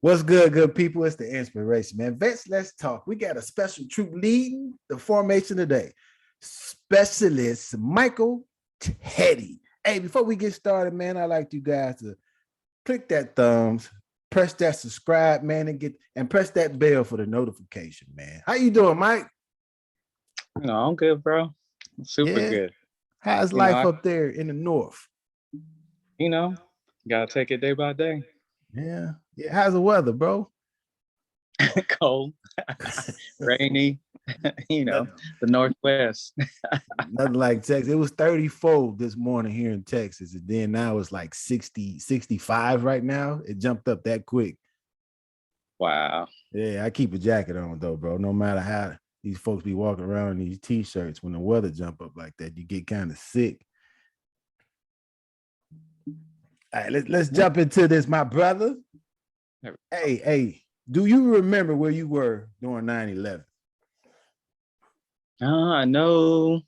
What's good people? It's the inspiration, man. Vets, let's talk. We got a special troop leading the formation today. Specialist Michael Teddy. Hey, before we get started, man, I'd like you guys to click that thumbs, press that subscribe, man, and press that bell for the notification, man. How you doing, Mike? No, I'm good, bro. Super good. How's life up there in the north? Gotta take it day by day. Yeah. How's the weather, bro? Cold, rainy, the Northwest. Nothing like Texas. It was 34 this morning here in Texas, and then now it's like 60, 65 right now. It jumped up that quick. Wow. Yeah, I keep a jacket on though, bro. No matter how these folks be walking around in these t-shirts, when the weather jump up like that, you get kind of sick. All right, let's jump into this, my brother. Hey, do you remember where you were during 9/11? I know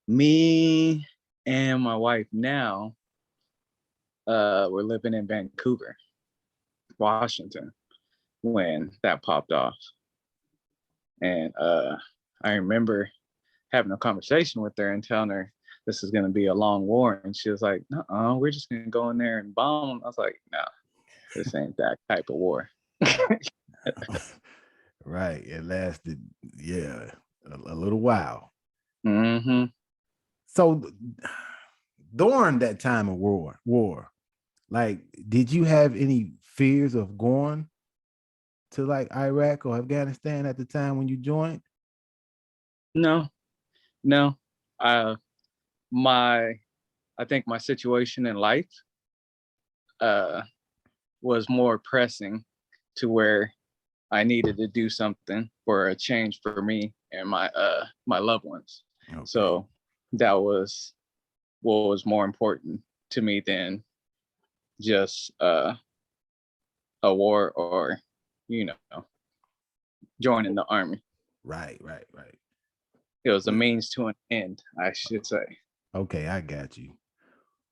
me and my wife now, we're living in Vancouver, Washington, when that popped off. And I remember having a conversation with her and telling her this is going to be a long war. And she was like, no, we're just going to go in there and bomb. I was like, no, this ain't that type of war. Right. It lasted, a little while. Mm-hmm. So during that time of war, like, did you have any fears of going to like Iraq or Afghanistan at the time when you joined? No. I think my situation in life was more pressing to where I needed to do something for a change for me and my loved ones. Okay. So that was what was more important to me than just a war or joining the army. Right. It was a means to an end, I should say. Okay, I got you.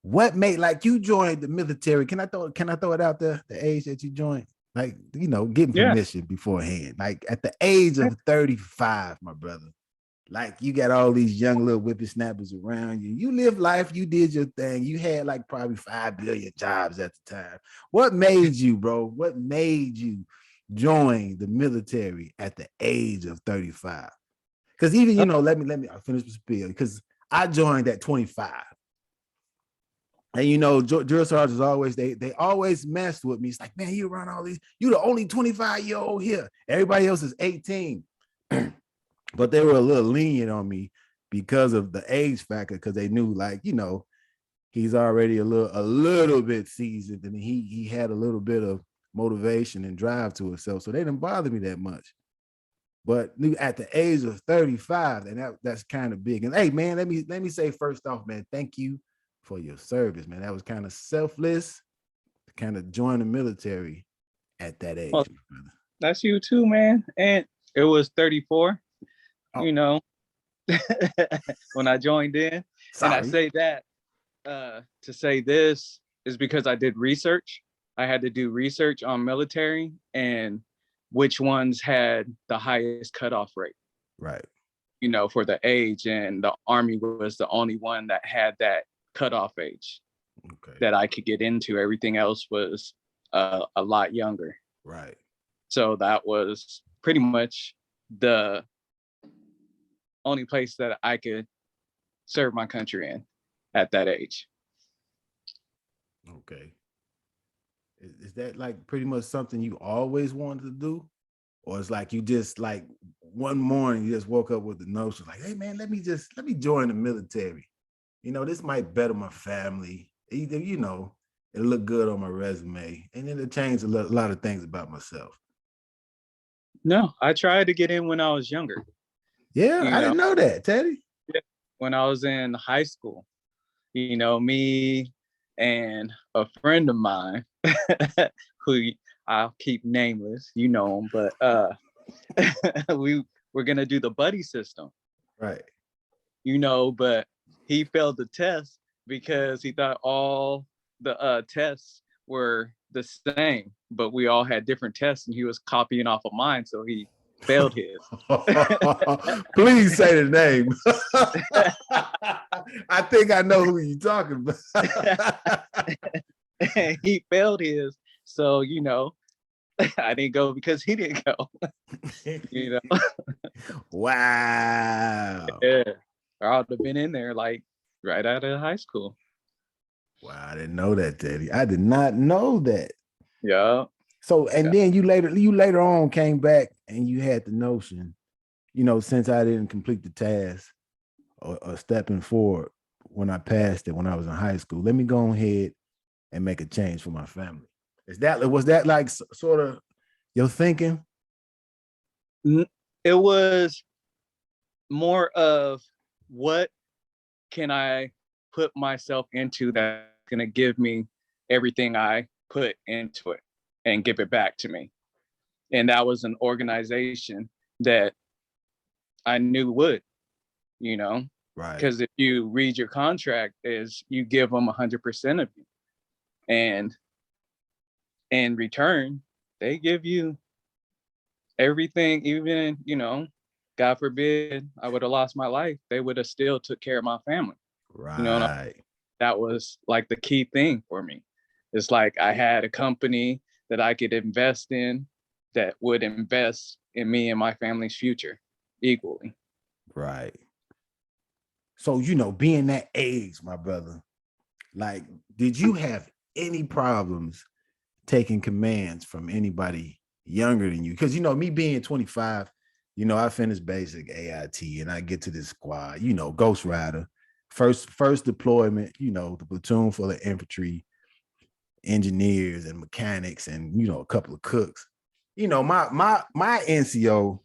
What made, like, you joined the military? Can I throw it out there? The age that you joined, like, getting permission beforehand, like at the age of 35, my brother. Like, you got all these young little whippersnappers around you. You live life. You did your thing. You had like probably 5 billion jobs at the time. What made you, bro? What made you join the military at the age of 35? Because even, let me finish the spiel, because I joined at 25. And drill sergeants always, they always messed with me. It's like, man, you around all these, you the only 25-year-old here. Everybody else is 18. But they were a little lenient on me because of the age factor, because they knew, like, he's already a little bit seasoned, and he had a little bit of motivation and drive to himself. So they didn't bother me that much. But at the age of 35, and that's kind of big. And hey, man, let me say first off, man, thank you for your service, man. That was kind of selfless to kind of join the military at that age. Well, that's you too, man. And it was 34, when I joined in. Sorry. And I say that to say this is because I did research. I had to do research on military and which ones had the highest cutoff rate. Right. For the age, and the Army was the only one that had that cutoff age that I could get into. Everything else was a lot younger. Right. So that was pretty much the only place that I could serve my country in at that age. Okay. Is that like pretty much something you always wanted to do? Or it's like you just, like, one morning you just woke up with the notion like, hey man, let me join the military. This might better my family. Either, it'll look good on my resume, and then it changed a lot of things about myself. No, I tried to get in when I was younger. Yeah, I didn't know that, Teddy. When I was in high school, me and a friend of mine who I'll keep nameless, him, but we were gonna do the buddy system. Right. But he failed the test because he thought all the tests were the same, but we all had different tests, and he was copying off of mine, so he failed his. Please say the name. I think I know who you're talking about. He failed his, so I didn't go because he didn't go. Wow. Yeah, or I would have been in there like right out of high school. Wow, I didn't know that, Teddy. I did not know that. Yeah. So, and then you later on came back and you had the notion, since I didn't complete the task or stepping forward when I passed it when I was in high school, let me go ahead and make a change for my family. Was that like sort of your thinking? It was more of, what can I put myself into that's going to give me everything I put into it and give it back to me. And that was an organization that I knew would, Right. Because if you read your contract, is you give them 100% of you, and in return, they give you everything. Even, God forbid I would have lost my life, they would have still took care of my family. Right. That was like the key thing for me. It's like I had a company that I could invest in that would invest in me and my family's future equally. Right. So, being that age, my brother, like, did you have any problems taking commands from anybody younger than you? Because, me being 25, I finished basic AIT and I get to this squad, Ghost Rider, first deployment, the platoon full of infantry, engineers and mechanics and, a couple of cooks. My NCO,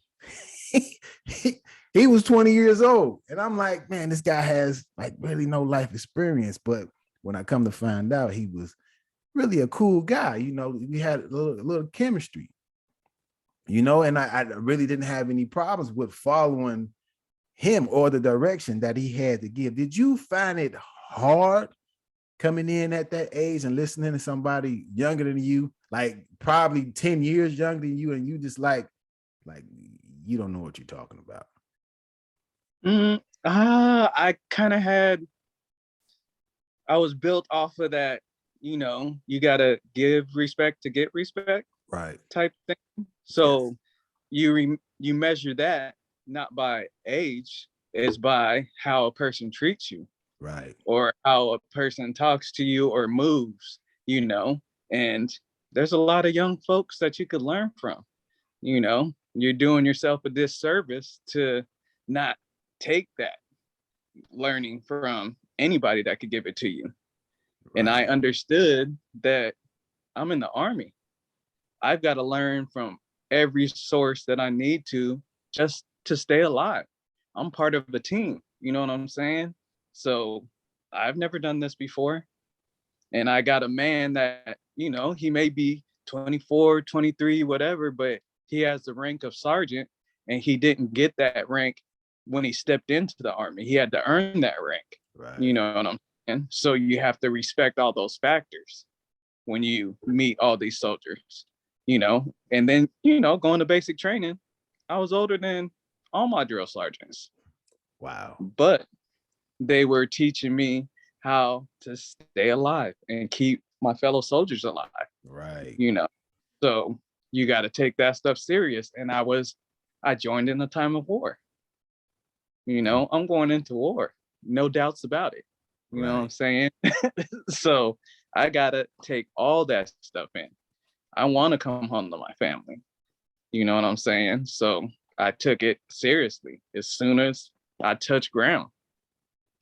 he was 20 years old. And I'm like, man, this guy has like really no life experience. But when I come to find out, he was really a cool guy. We had a little chemistry, and I really didn't have any problems with following him or the direction that he had to give. Did you find it hard coming in at that age and listening to somebody younger than you, like probably 10 years younger than you, and you just like you don't know what you're talking about? I was built off of that, you gotta give respect to get respect, right? Type thing. So yes. You measure that not by age, is by how a person treats you, right? Or how a person talks to you or moves, And there's a lot of young folks that you could learn from. You're doing yourself a disservice to not take that learning from anybody that could give it to you. Right. And I understood that I'm in the Army. I've got to learn from every source that I need to just to stay alive. I'm part of a team. You know what I'm saying? So I've never done this before. And I got a man that, he may be 24, 23, whatever, but he has the rank of sergeant, and he didn't get that rank when he stepped into the Army. He had to earn that rank. Right. You know what I'm saying? So you have to respect all those factors when you meet all these soldiers, and then, going to basic training, I was older than all my drill sergeants. Wow. But they were teaching me how to stay alive and keep my fellow soldiers alive. Right. So you got to take that stuff serious. And I joined in a time of war. I'm going into war, no doubts about it. You know what I'm saying? So I got to take all that stuff in. I want to come home to my family. You know what I'm saying? So I took it seriously as soon as I touched ground.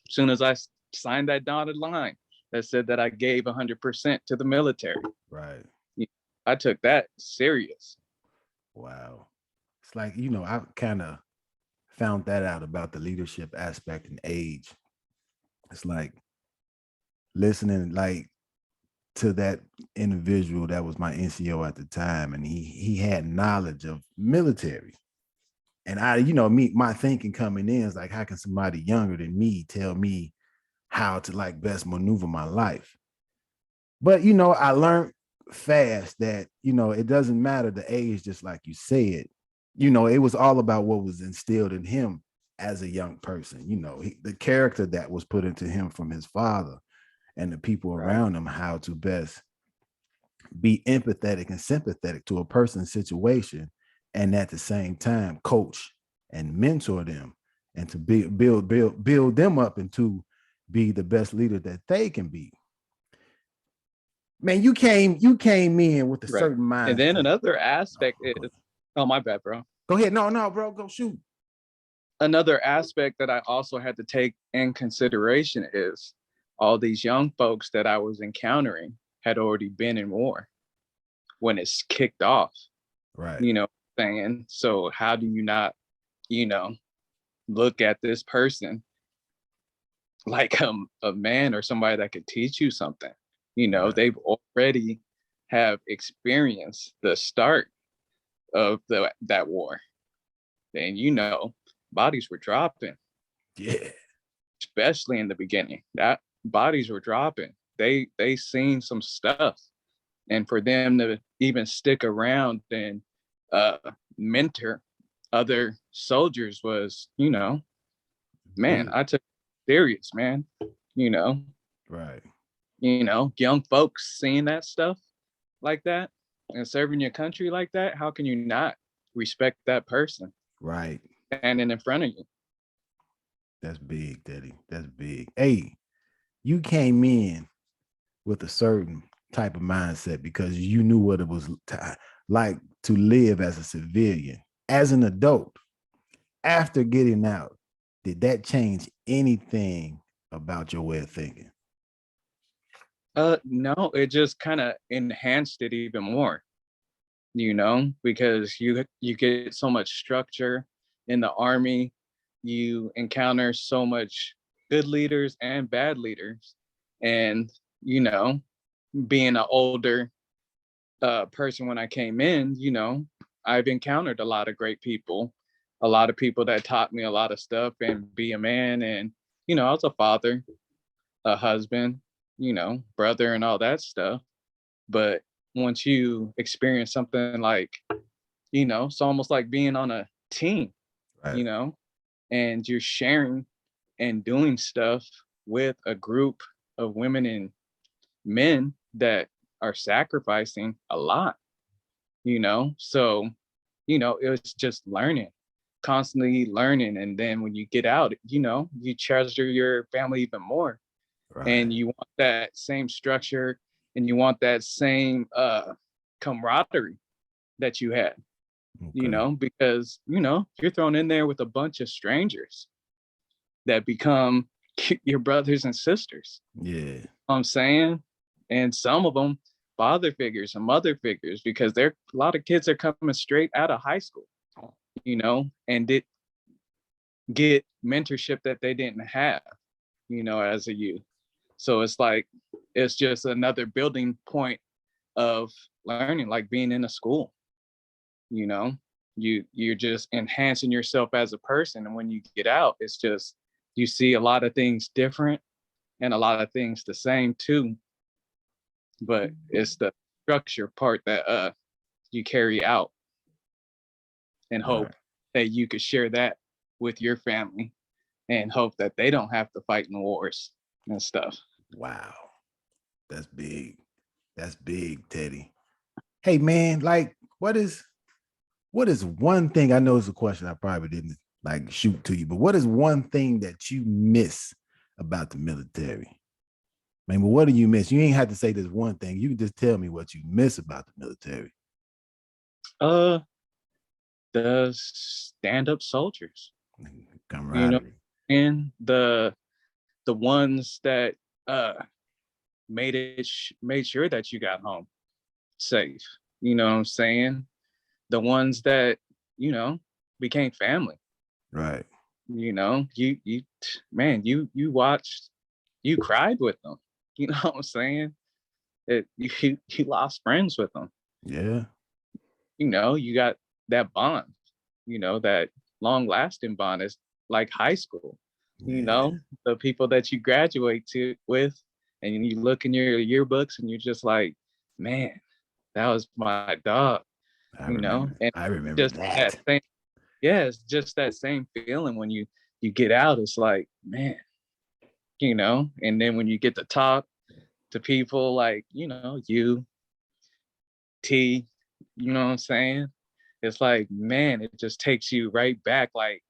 As soon as I signed that dotted line that said that I gave 100% to the military. Right. I took that serious. Wow. It's like, I kind of found that out about the leadership aspect and age. It's like listening like to that individual that was my NCO at the time, and he had knowledge of military. And my thinking coming in is like, how can somebody younger than me tell me how to like best maneuver my life? But you know, I learned fast that you know it doesn't matter the age, just like you said. You know, it was all about what was instilled in him as a young person. You know, the character that was put into him from his father and the people Right. around him, how to best be empathetic and sympathetic to a person's situation, and at the same time coach and mentor them, and to build them up and to be the best leader that they can be. Man, you came in with a Right. certain And then mindset. another aspect Oh, is, oh, my bad, bro. go ahead. No, bro, go shoot. Another aspect that I also had to take in consideration is all these young folks that I was encountering had already been in war when it's kicked off, Right. you know, saying, so how do you not, you know, look at this person like a man or somebody that could teach you something? You know, Right. they've already have experienced the start of that war. And you know, bodies were dropping, Yeah. especially in the beginning. That bodies were dropping. They seen some stuff, and for them to even stick around and uh, mentor other soldiers was, you know, man, Big. I took it serious, man. You know, Right. young folks seeing that stuff like that and serving your country like that. How can you not respect that person Right. standing in front of you? That's big, Daddy. That's big. Hey, you came in with a certain type of mindset because you knew what it was like to live as a civilian. As an adult, after getting out, did that change anything about your way of thinking? No, it just kind of enhanced it even more, you know, because you get so much structure in the army. You encounter so much good leaders and bad leaders, and you know, being an older person when I came in, you know, I've encountered a lot of great people, a lot of people that taught me a lot of stuff and be a man, and you know, I was a father, a husband, you know, brother, and all that stuff. But once you experience something like, you know, it's almost like being on a team, Right. you know, and you're sharing and doing stuff with a group of women and men that are sacrificing a lot, you know. So, you know, it was just learning, constantly learning. And then when you get out, you know, you treasure your family even more, Right. and you want that same structure, and you want that same camaraderie that you had, you Okay. know, because you know you're thrown in there with a bunch of strangers that become your brothers and sisters. Yeah. You know what I'm saying, and some of them father figures and mother figures, because there a lot of kids are coming straight out of high school, you know, and did get mentorship that they didn't have, you know, as a youth. So it's like it's just another building point of learning, like being in a school, you know. You're just enhancing yourself as a person, and when you get out, it's just you see a lot of things different and a lot of things the same too, but it's the structure part that you carry out and Right. hope that you could share that with your family and hope that they don't have to fight in wars and stuff. Wow. That's big. That's big, Teddy. Hey man, like what is one thing? I know it's a question I probably didn't like shoot to you, but what is one thing that you miss about the military? Man, but what do you miss? You ain't have to say this one thing. You can just tell me what you miss about the military. uh the stand-up soldiers, you know, Camaraderie. and the ones that uh made sure that you got home safe, you know what I'm saying, the ones that, you know, became family, Right. you know, you man, you watched, you cried with them, you know what I'm saying, you lost friends with them, Yeah. you know, you got that bond, you know, that long lasting bond is like high school, you Yeah. know, the people that you graduate to with and you look in your yearbooks and you're just like, man, that was my dog, and I remember just that that. same, yeah, it's just that same feeling when you get out. It's like, man, and then when you get to talk to people like, you, T, you know what I'm saying? It's like, man, it just takes you right back, like,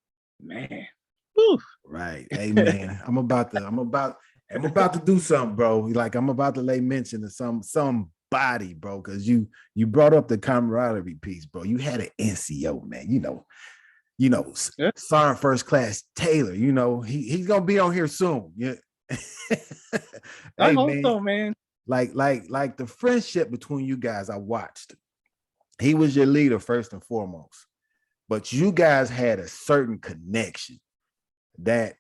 man, whew. Right. Hey man, I'm about to do something, bro. Like I'm about to lay mention to somebody, bro, because you brought up the camaraderie piece, bro. You had an NCO, man. Yeah, Sergeant First Class Taylor. He's gonna be on here soon. Yeah. I Hey hope man, so, man. like the friendship between you guys, I watched. He was your leader first and foremost, but you guys had a certain connection that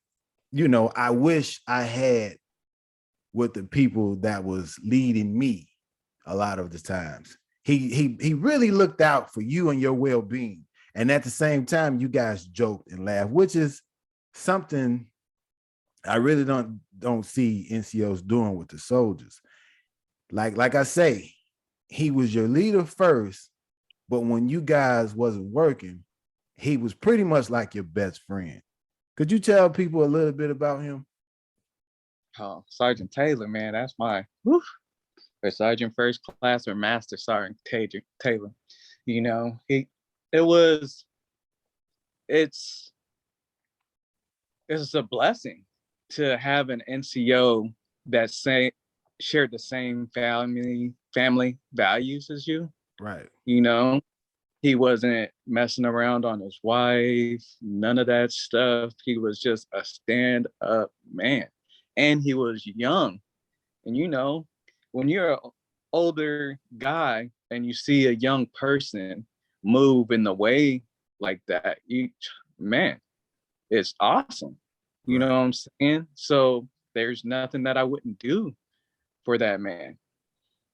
I wish I had with the people that was leading me a lot of the times. He really looked out for you and your well-being. And at the same time, you guys joked and laughed, which is something I really don't see NCOs doing with the soldiers. Like I say, he was your leader first, but when you guys wasn't working, he was pretty much like your best friend. Could you tell people a little bit about him? Oh, Sergeant Taylor, man, that's my whew, or Sergeant First Class or Master Sergeant Taylor. He it was it's it's a blessing to have an NCO that shared the same family values as you. Right. You know, he wasn't messing around on his wife, none of that stuff. He was just a stand up man. And he was young. And when you're an older guy and you see a young person move in the way like that, man, it's awesome. You know Right. what I'm saying? So there's nothing that I wouldn't do for that man.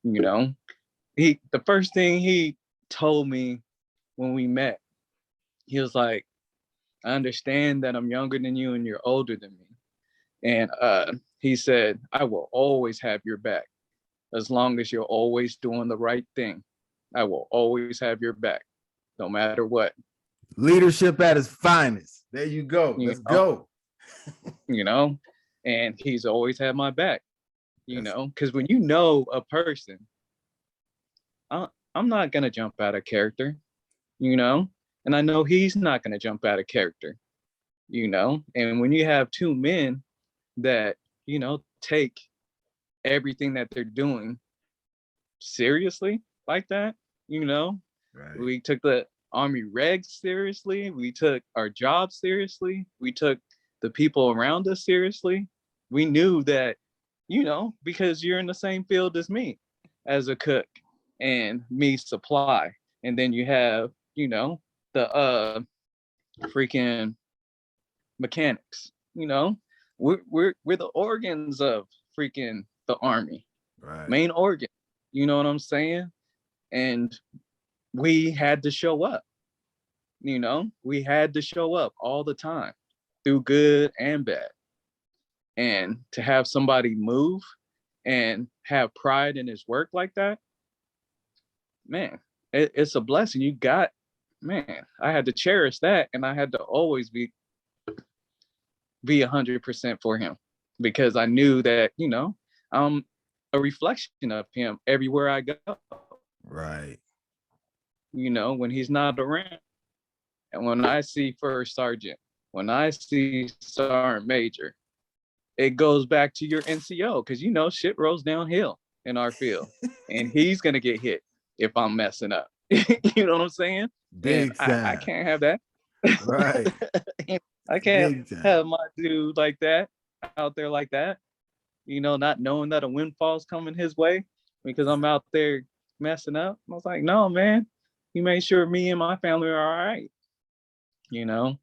You know, the first thing he told me when we met, he was like, I understand that I'm younger than you and you're older than me. And he said, I will always have your back as long as you're always doing the right thing. I will always have your back, no matter what. Leadership at its finest. There you go. You Let's know, go. you know, and he's always had my back. That's Because when you know a person, I'm not gonna jump out of character, you know, and I know he's not gonna jump out of character, and when you have two men that take everything that they're doing seriously like that, you know, right. we took the Army regs seriously, we took our job seriously, we took the people around us seriously. We knew that, because you're in the same field as me as a cook and me supply. And then you have, the freaking mechanics, we're the organs of freaking the Army, Right. main organ. You know what I'm saying? And we had to show up, we had to show up all the time through good and bad. And to have somebody move and have pride in his work like that, man, it's a blessing. Man, I had to cherish that, and I had to always be 100% for him, because I knew that, I'm a reflection of him everywhere I go, Right. when he's not around. And when I see first sergeant, when I see sergeant major, it goes back to your NCO, because shit rolls downhill in our field, and he's gonna get hit if I'm messing up. You know what I'm saying? And Big I time. can't have that. Right. I can't Big time. have my dude like that out there like that. Not knowing that a windfall's coming his way because I'm out there messing up. I was like, no, man. He made sure me and my family are all right. You know.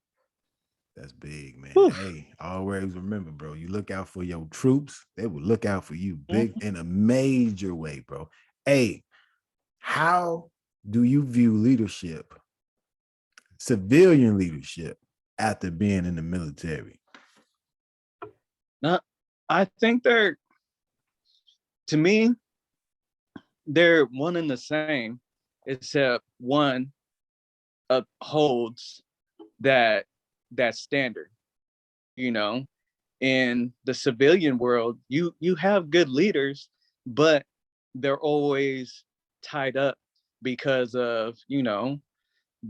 That's big, man. Whew. Hey, always remember, bro, you look out for your troops, they will look out for you big Mhm. in a major way, bro. Hey, how do you view leadership, civilian leadership, after being in the military? Now, I think they're To me, they're one and the same, except one upholds that standard. You know, in the civilian world, you have good leaders, but they're always tied up because of,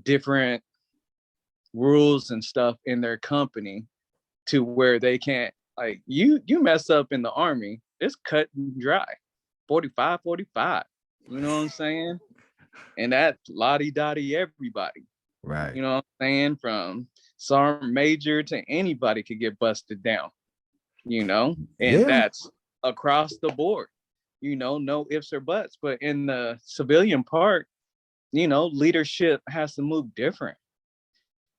different rules and stuff in their company, to where they can't, like, you mess up in the army, it's cut and dry. 45, 45. You know what I'm saying? And that lottie dottie everybody. Right. You know what I'm saying? From sergeant major to anybody could get busted down, and Yeah. that's across the board, no ifs or buts. But in the civilian part, leadership has to move different.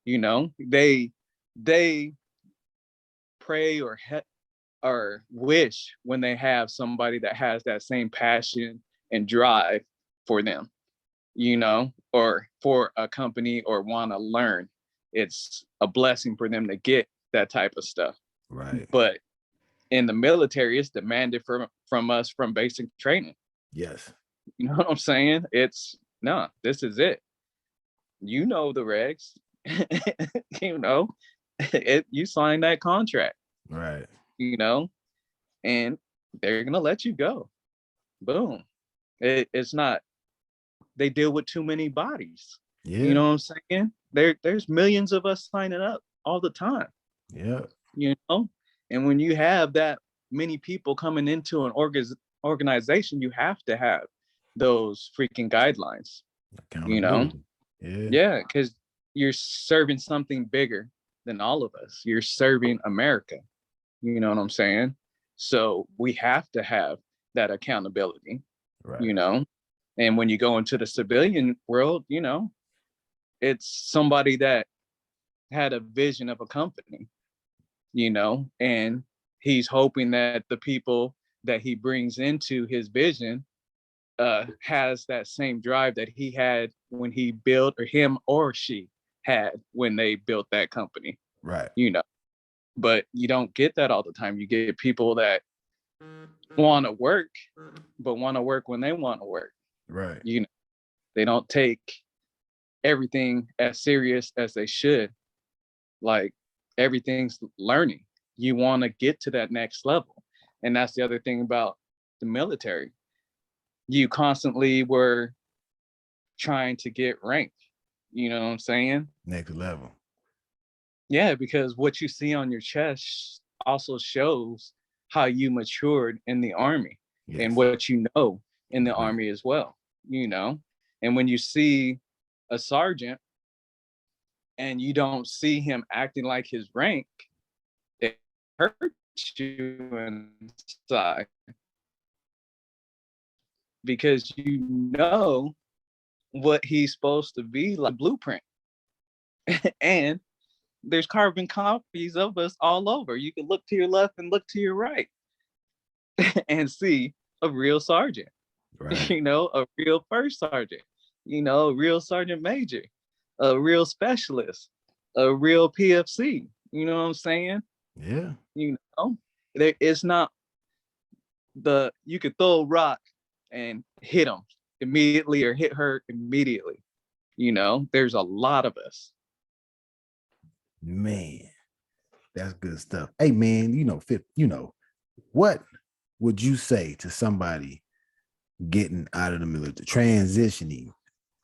They pray or wish when they have somebody that has that same passion and drive for them, or for a company, or want to learn. It's a blessing for them to get that type of stuff. Right. But in the military, it's demanded from us from basic training. Yes. You know what I'm saying? It's no, this is it. You know the regs. You sign that contract, Right. And they're gonna let you go. Boom. It's not, they deal with too many bodies. Yeah. You know what I'm saying? There's millions of us signing up all the time. Yeah. And when you have that many people coming into an organization, you have to have those freaking guidelines. Accountability. Yeah, because you're serving something bigger than all of us. You're serving America. You know what I'm saying? So we have to have that accountability. Right. And when you go into the civilian world, it's somebody that had a vision of a company, and he's hoping that the people that he brings into his vision has that same drive that he had when he built, or him or she had when they built that company. Right. But you don't get that all the time. You get people that want to work, but want to work when they want to work. Right. They don't take everything as serious as they should. Like, everything's learning. You want to get to that next level. And that's the other thing about the military. You constantly were trying to get ranked. You know what I'm saying? Next level. Yeah, because what you see on your chest also shows how you matured in the army. Yes. And what you know in the army as well, And when you see a sergeant and you don't see him acting like his rank, it hurts you inside, because what he's supposed to be like, blueprint. And there's carbon copies of us all over. You can look to your left and look to your right and see a real sergeant, right. A real first sergeant, a real sergeant major, a real specialist, a real PFC. You know what I'm saying? Yeah. It's not you could throw a rock and hit them immediately, or hit her immediately. There's a lot of us. Man, that's good stuff. Hey, man, what would you say to somebody getting out of the military, transitioning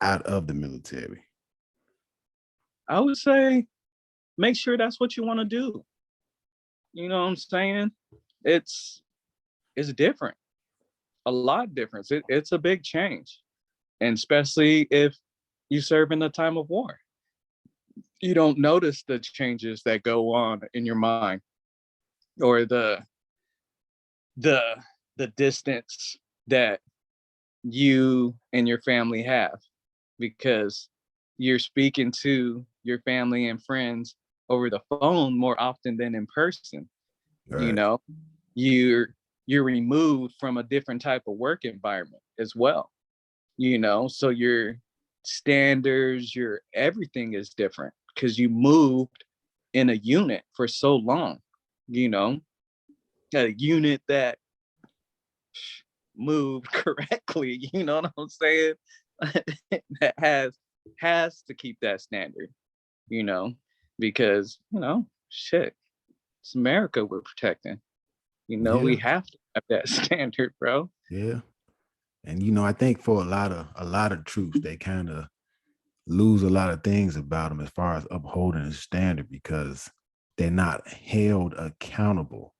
out of the military? I would say, make sure that's what you want to do. You know what I'm saying? It's different, a lot different. It's a big change, and especially if you serve in a time of war. You don't notice the changes that go on in your mind, or the distance that you and your family have, because you're speaking to your family and friends over the phone more often than in person. Right. You're removed from a different type of work environment as well. So your standards, your everything is different, because you moved in a unit for so long. A unit that moved correctly, you know what I'm saying? That has to keep that standard, you know, because, you know, shit, it's America we're protecting. You know, we Yeah, have to have that standard, bro. yeah. And I think for a lot of troops, they kind of lose a lot of things about them as far as upholding a standard because they're not held accountable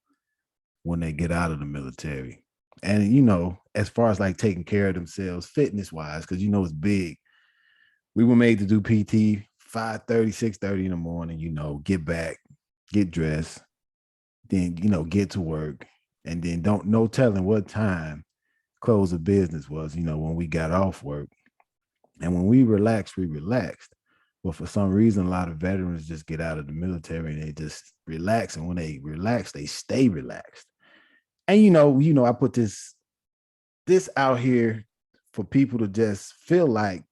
when they get out of the military. And as far as like taking care of themselves, fitness wise, because it's big. We were made to do PT 5:30, 6:30 in the morning, get back, get dressed, then get to work, and then don't no telling what time close of business was, when we got off work. And when we relaxed, we relaxed. But for some reason, a lot of veterans just get out of the military and they just relax. And when they relax, they stay relaxed. And I put this out here for people to just feel like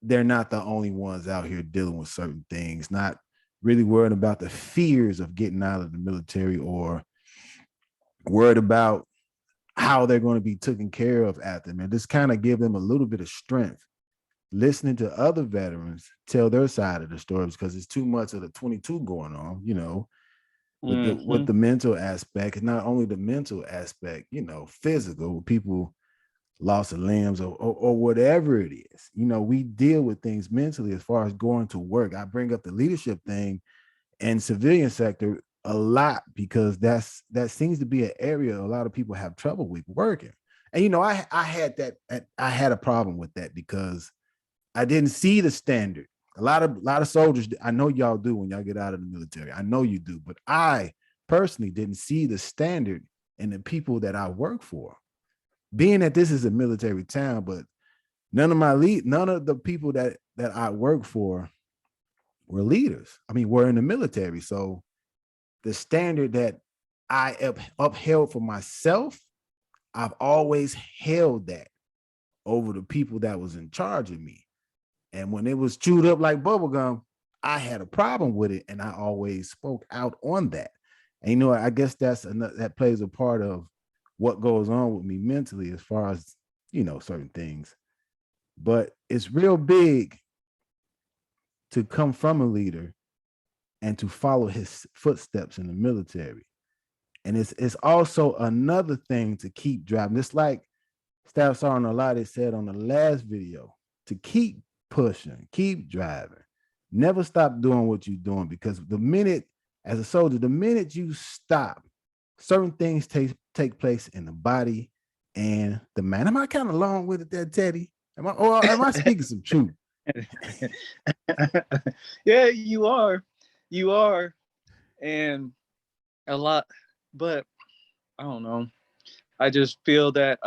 they're not the only ones out here dealing with certain things, not really worried about the fears of getting out of the military or worried about how they're going to be taken care of after them. And just kind of give them a little bit of strength listening to other veterans tell their side of the stories, because it's too much of the 22 going on, with the mental aspect. And not only the mental aspect, physical, people loss of limbs or whatever it is. We deal with things mentally as far as going to work. I bring up the leadership thing and civilian sector a lot because that seems to be an area a lot of people have trouble with working. And I had a problem with that because I didn't see the standard. A lot of soldiers, I know y'all do when y'all get out of the military. I know you do, but I personally didn't see the standard in the people that I work for. Being that this is a military town, but none of the people that I work for were leaders. I mean, were in the military. So the standard that I upheld for myself, I've always held that over the people that was in charge of me. And when it was chewed up like bubblegum, I had a problem with it, and I always spoke out on that. And I guess that plays a part of what goes on with me mentally as far as certain things. But it's real big to come from a leader and to follow his footsteps in the military. And it's also another thing to keep driving. Just like Staff Sergeant Alade said on the last video, to keep pushing, keep driving, never stop doing what you're doing, because as a soldier, the minute you stop, certain things take place in the body and the mind. Am I kind of long with it there, Teddy? Am I speaking some truth? Yeah, you are. You are. And a lot, but I don't know. I just feel that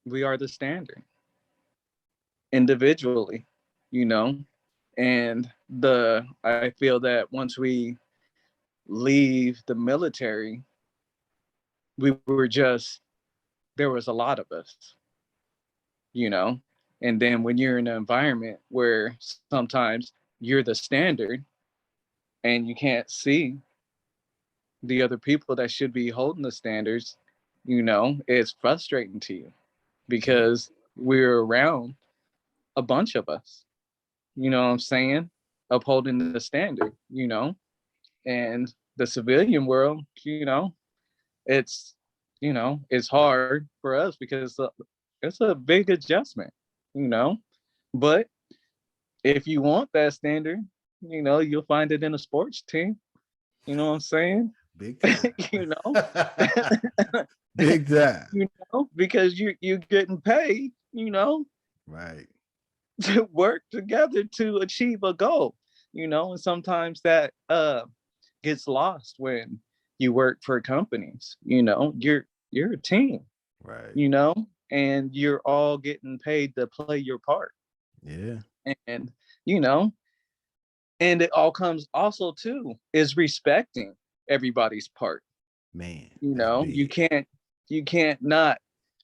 we are the standard individually, and I feel that once we leave the military, there was a lot of us, and then when you're in an environment where sometimes you're the standard and you can't see the other people that should be holding the standards, it's frustrating to you because we're around a bunch of us, you know what I'm saying, upholding the standard, and the civilian world, it's, it's hard for us because it's a big adjustment, but if you want that standard, you'll find it in a sports team. You know what I'm saying? Big time. you know, Big time. Because you're getting paid, Right. to work together to achieve a goal, and sometimes that gets lost when you work for companies. You're a team, Right. and you're all getting paid to play your part. Yeah. And you know, and it all comes also too is respecting everybody's part. Man, You that's know, you big. can't you can't not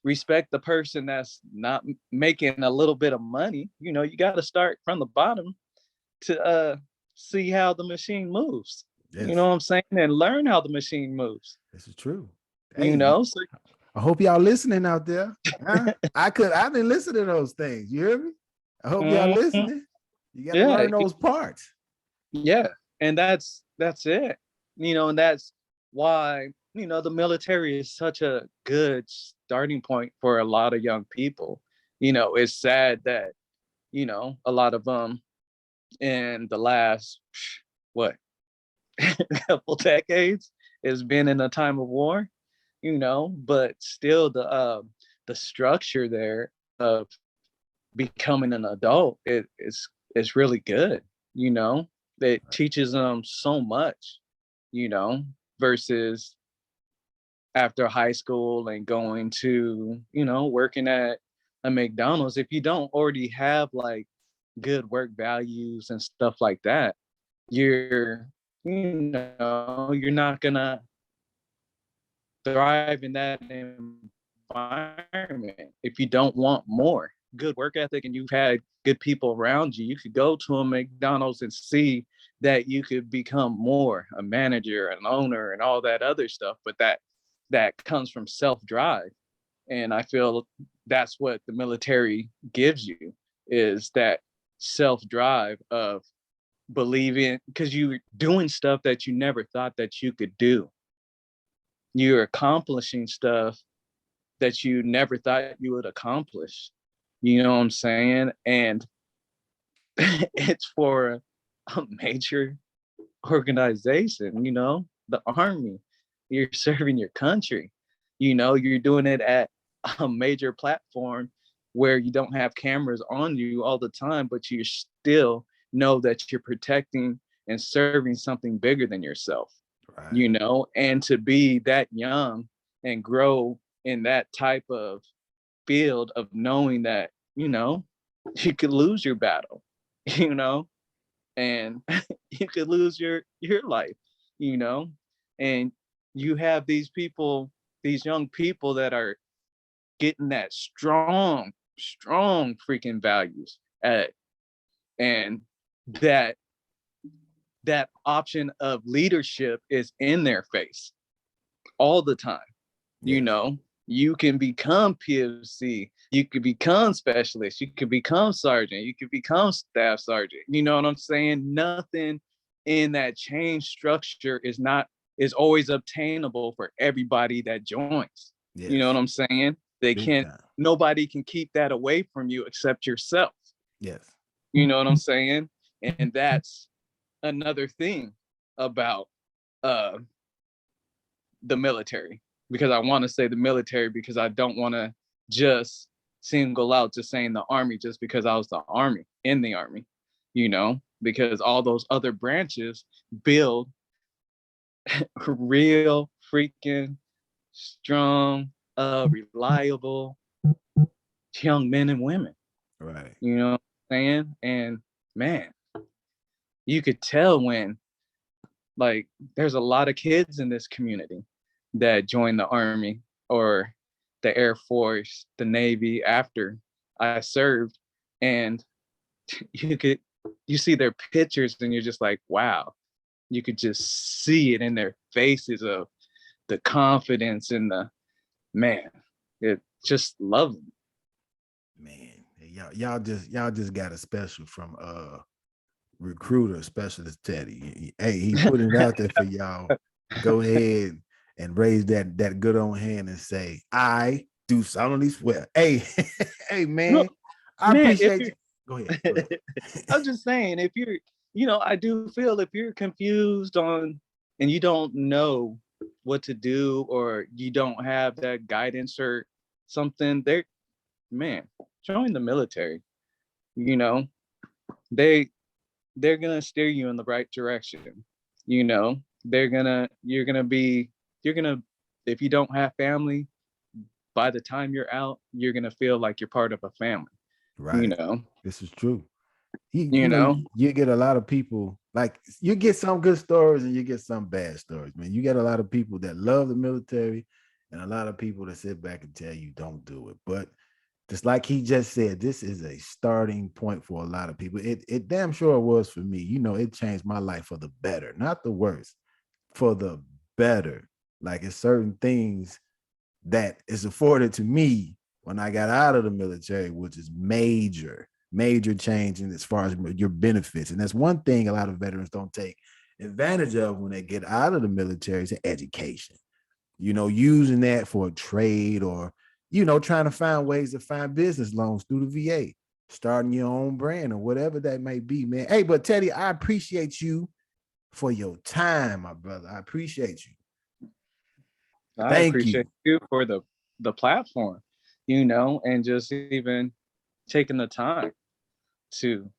respect the person that's not making a little bit of money. You got to start from the bottom to see how the machine moves. You know Yes. what I'm saying? And learn how the machine moves. This is true. You Hey, know, so I hope y'all listening out there. Huh? I didn't listen to those things. You hear me? I hope y'all mhm, listening. You got to yeah, learn those parts. yeah, and that's it. You know, and that's why, you know, the military is such a good starting point for a lot of young people. You know, it's sad that, you know, a lot of them in the last what couple decades has been in a time of war, you know, but still the structure there of becoming an adult is really good, you know. It teaches them so much, you know, versus after high school and going to, you know, working at a McDonald's. If you don't already have like good work values and stuff like that, you're, you know, you're not gonna thrive in that environment if you don't want more good work ethic and you've had good people around you. You could go to a McDonald's and see that you could become more a manager, an owner, and all that other stuff. But that comes from self-drive. And I feel that's what the military gives you, is that self-drive of believing, because you're doing stuff that you never thought that you could do. You're accomplishing stuff that you never thought you would accomplish. You know what I'm saying? And it's for a major organization, you know, the army. You're serving your country. You know, you're doing it at a major platform where you don't have cameras on you all the time, but you still know that you're protecting and serving something bigger than yourself, Right. you know, and to be that young and grow in that type of field of knowing that, you know, you could lose your battle, you know, and you could lose your life, you know, and you have these people, these young people that are getting that strong freaking values at, and that that option of leadership is in their face all the time. You Yes. know, you can become PFC, you could become specialist, you could become sergeant, you could become staff sergeant. You know what I'm saying? Nothing in that change structure is always obtainable for everybody that joins. You know Yes. what I'm saying? They Big can't, time. nobody can keep that away from you except yourself. Yes. You know what I'm saying? And that's another thing about uh the military, because I want to say the military because I don't want to just single out just saying the army just because I was the army in the army, you know, because all those other branches build real freaking strong, reliable young men and women. Right. You know what I'm saying? And man, you could tell when, like, there's a lot of kids in this community that join the army or the Air Force, the Navy after I served, and you could you see their pictures and you're just like, wow. You could just see it in their faces of the confidence and the man. It just lovely. Man, y'all just got a special from recruiter specialist Teddy. Hey, he put it out there for y'all. Go ahead and raise that good on hand and say, I do solemnly swear. Hey, hey No, man, I man, if appreciate you're you. Go ahead. Go ahead. I'm just saying, if you're, you know, I do feel if you're confused on and you don't know what to do or you don't have that guidance or something, there, man, join the military. You know, they they're gonna steer you in the right direction. You know, you're gonna, if you don't have family, by the time you're out, you're gonna feel like you're part of a family. You Right. know, This is true. You you know, know, you get a lot of people, like you get some good stories and you get some bad stories, man. You get a lot of people that love the military and a lot of people that sit back and tell you don't do it. But just like he just said, this is a starting point for a lot of people. It damn sure was for me. You know, it changed my life for the better, not the worse, for the better. Like it's certain things that is afforded to me when I got out of the military, which is major change in as far as your benefits. And that's one thing a lot of veterans don't take advantage of when they get out of the military is education. Using that for a trade or, trying to find ways to find business loans through the VA, starting your own brand or whatever that may be, man. Hey, but Teddy, I appreciate you for your time, my brother. I appreciate you. I Thank you. appreciate you for the platform, and just even taking the time to,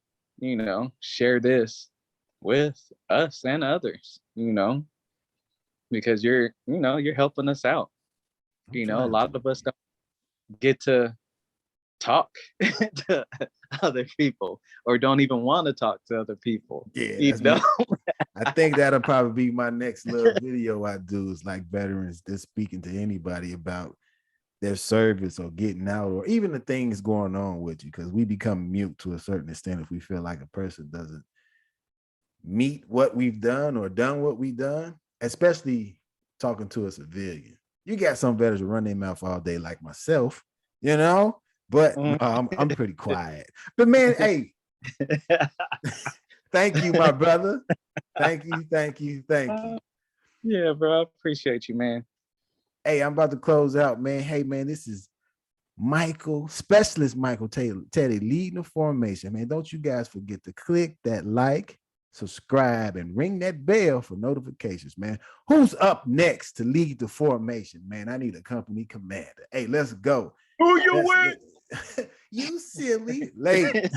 share this with us and others, because you're helping us out. A lot of us don't get to talk to other people or don't even want to talk to other people. Yeah, I think that'll probably be my next little video I do is like veterans just speaking to anybody about their service or getting out or even the things going on with you, because we become mute to a certain extent if we feel like a person doesn't meet what we've done or done what we've done, especially talking to a civilian. You got some veterans who run their mouth all day like myself, but no, I'm pretty quiet. But man, hey, thank you, my brother. Thank you. Yeah, bro, I appreciate you, man. Hey, I'm about to close out, man. Hey, man, this is Specialist Michael Teddy leading the formation, man. Don't you guys forget to click that like, subscribe, and ring that bell for notifications, man. Who's up next to lead the formation, man? I need a company commander. Hey, let's go. Who you with? You silly late.